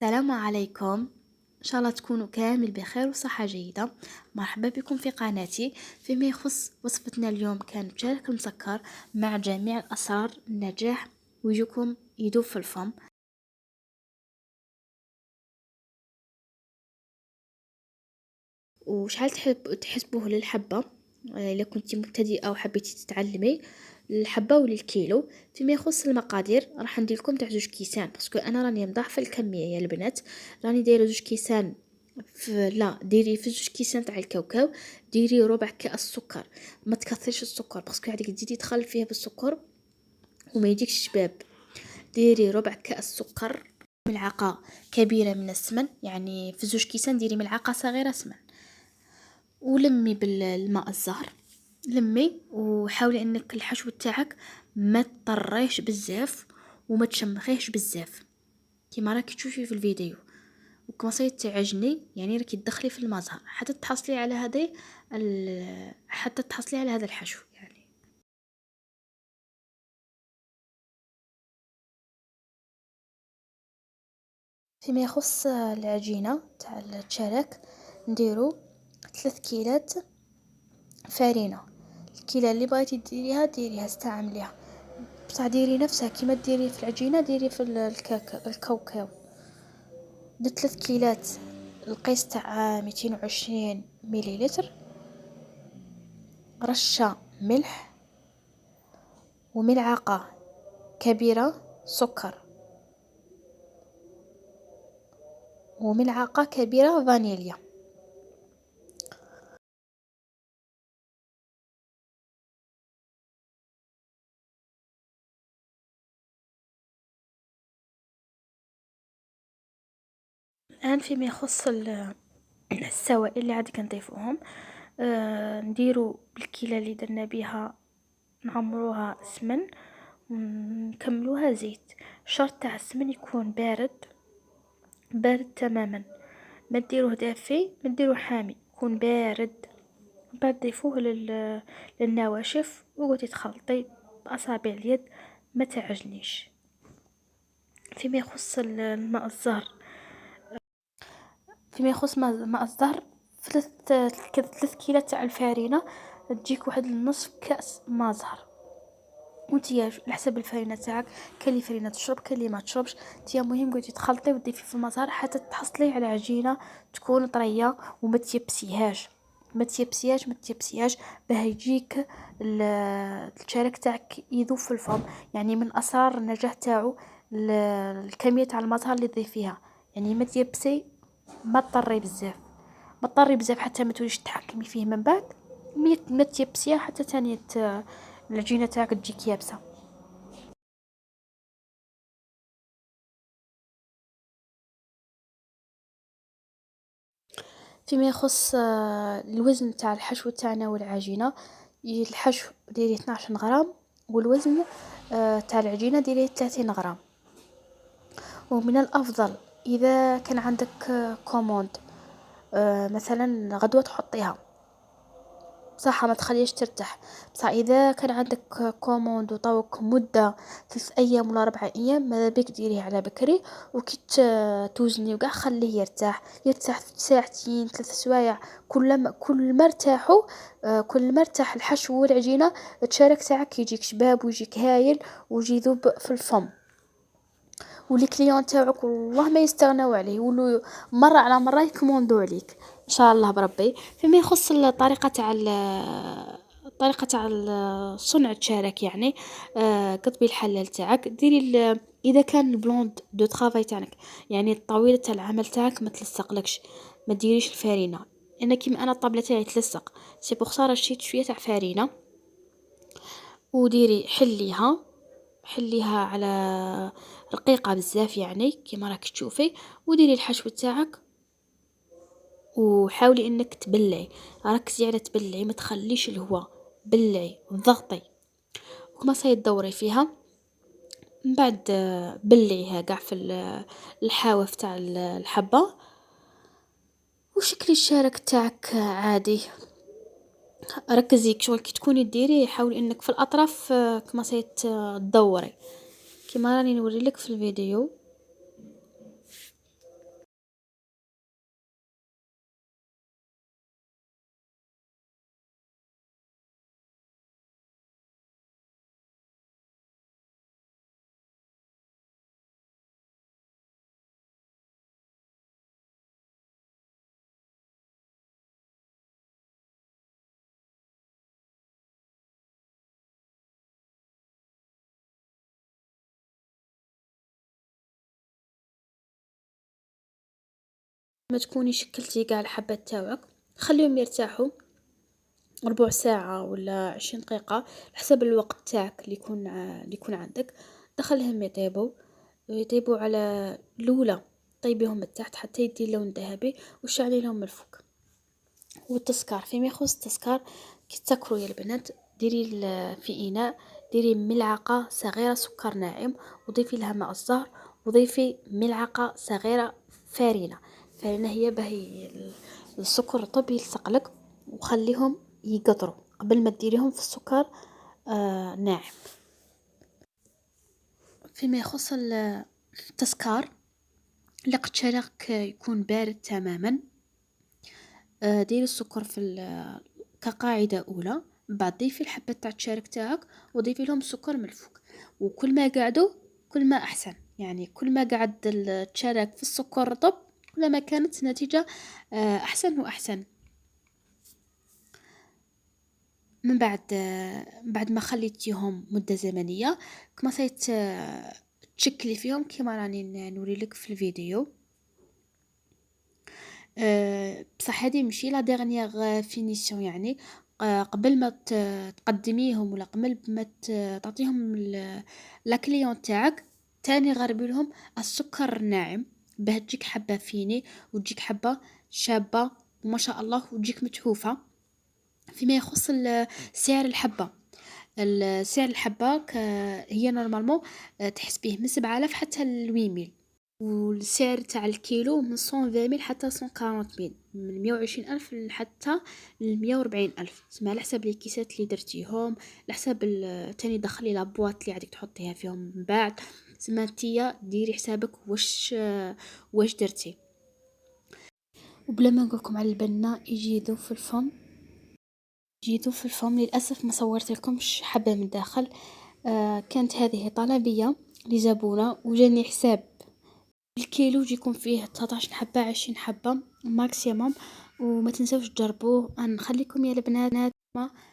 السلام عليكم. إن شاء الله تكونوا كامل بخير وصحة جيدة. مرحبا بكم في قناتي. فيما يخص وصفتنا اليوم كان شارك المسكر مع جميع الأسرار النجاح ويجيكم يدوب في الفم. وشحال تحسبوه للحبة إلا كنتي مبتدئة أو حبيتي تتعلمي الحبة وللكيلو. فيما يخص المقادير راح ندير لكم تاع 2 كيسان باسكو انا راني مضاعفه الكميه يا البنات. راني دايره 2 كيسان لا ديري في 2 كيسان تاع الكاوكاو. ديري ربع كاس سكر، ما تكثريش السكر باسكو عادك تزيدي تخلي فيها بالسكر وما يديكش شباب. ديري ربع كاس سكر، ملعقه كبيره من السمن، يعني في 2 كيسان ديري ملعقه صغيره سمن، ولمي بالماء الزهر. لمي وحاولي انك الحشو تاعك ما تطريش بزاف وما تشمخيهش بزاف كيما راكي تشوفي في الفيديو. وكمصيت تعجني يعني راكي تدخلي في المزهر حتى تحصلي على حتى تحصلي على هذا الحشو يعني. فيما يخص العجينة تاع الشارك نديرو 3 كيلات فرينة. الكيلة اللي بغيتي ديريها استعمليها، بصح ديري نفسها كيما ديري في العجينة ديري في الكاوكاو. درت 3 كيلات القيس تاع 220 مليلتر، رشة ملح وملعقة كبيرة سكر وملعقة كبيرة فانيليا. الآن فيما يخص السوائل اللي عاد كنضيفوهم، نديرو بالكيلة اللي درنا بها نعمروها سمن ونكملوها زيت. شرط تاع السمن يكون بارد بارد تماما، ما ديروه دافي ما ديروه حامي، يكون بارد. بعد ضيفوه للنواشف وقعدي تخلطي بأصابع اليد ما تعجنيش. فيما يخص الماء الزهر، ماء الزهر 3 كيلات تاع الفارينة تجيك واحد النصف كأس ماء زهر. وانتيا على حسب الفرينه تاعك، كاين اللي فرينه تشرب كاين اللي ما تشربش. انتيا مهم قلتي تخلطي وتضيفي في المزهر حتى تحصلي على عجينه تكون طريه وما تيبسيهاش ما تيبسيهاش باه يجيك الشارك تاعك يذوب في الفم. يعني من اسرار النجاح تاعو الكميه تاع المزهر اللي تضيفيها، يعني ما تيبسي ما تطري بزاف حتى ما توليش تحكمي فيه من بعد. ما تيبسيها حتى تاني العجينه تاعك تجيك يابسه. فيما يخص الوزن تاع الحشو تاعنا والعجينه، الحشو ديري 12 غرام والوزن تاع العجينه ديري 30 غرام. ومن الافضل اذا كان عندك كوموند مثلا غدوه تحطيها صح ما تخليش ترتاح. بصح اذا كان عندك كوموند وطوك مده 3 ايام ولا 4 ايام ماذا بك ديريه على بكري. وكي توزني وقع خليه يرتاح 2 ساعتين 3 سوايع. كل ما ارتاح الحشو والعجينه الشارك تاعك يجيك شباب ويجيك هايل ويجي يذوب في الفم. والكليون تاعك والله ما يستغنوا عليه، يقولوا مرة على مرة يكموندو عليك ان شاء الله بربي. فيما يخص الطريقة تاع صنع الشارك يعني، قطبي الحلال تاعك ديري اذا كان البلوند دو طرافاي تاعك يعني الطاولة تاع العمل تاعك ما تلصقلكش ما ديريش الفارينة. انا كيما انا الطابلة تاعي تلصق سي بوغ سا رشيت شوية تاع فارينة وديري حليها على رقيقة بزاف يعني كيما راك تشوفي. وديري الحشو تاعك وحاولي انك تبلعي، ركزي على تبلعي ما تخليش الهواء، بلعي ضغطي وكما تدوري فيها. من بعد بلعيها قاع في الحواف تاع الحبة وشكلي الشارك تاعك عادي. ركزي شغل كي تكوني ديري حاولي انك في الاطراف كما تدوري كيما راني نوريلك في الفيديو. ما تكوني شكلتي قاع الحبات تاوعك، خليهم يرتاحوا ربع ساعة ولا 20 دقيقة حسب الوقت تاعك اللي يكون عندك. دخلهم يطيبوا على الأولى، طيبيهم من تحت حتى يدي لون ذهبي، وشعلي لهم من الفوق. والتسكر فيما يخص التسكر، كي تسكروا يا البنات ديري في إناء، ديري ملعقة صغيرة سكر ناعم، وضيفي لها ماء الزهر، وضيفي ملعقة صغيرة فارينة هي باهي السكر رطب يلصقلك، وخليهم يقطروا قبل ما تديريهم في السكر ناعم. فيما يخص التسكر، لقد شرق يكون بارد تماما. ديري السكر كقاعدة أولى، بعد ضيفي الحبة تاع الشارك تاعك وضيفي لهم السكر من الفوق، وكل ما قعدوا كل ما أحسن. يعني كل ما قعد الشارك في السكر رطب كل ما كانت النتيجة أحسن وأحسن. من بعد ما خليتيهم مدة زمنية كما تشكلي فيهم كما راني نوري لك في الفيديو. بصح هذه ماشي لا ديرنيير فينيسيون، يعني قبل ما تقدميهم ولا قبل ما تعطيهم لا كليون تاعك تاني غربي لهم السكر الناعم باه تجيك حبة فيني وتجيك حبة شابة وما شاء الله وتجيك متحوفة. فيما يخص سعر الحبة، سعر الحبة هي نورمالمون تحس به من 7000 حتى ل 8000، والسعر تاع الكيلو من 120,000 حتى 140,000، من 120,000 حتى 140,000. سما على حسب الكيسات اللي درتيهم، على حسب تاني دخلي لابواط اللي عادك تحطيها فيهم من بعد. سما نتيا ديري حسابك واش درتي. وبلا ما نقولكم على البنة يجي يذوب في الفم، للأسف ما صورت لكمش حبة من داخل. كانت هذه طلبية لزبونة وجاني حساب الكيلو يكون فيه 19 حبة 20 حبة ماكسيموم. وما تنسوش تجربوه. نخليكم يا البنات،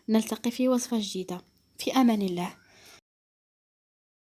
نلتقي في وصفة جديدة. في أمان الله.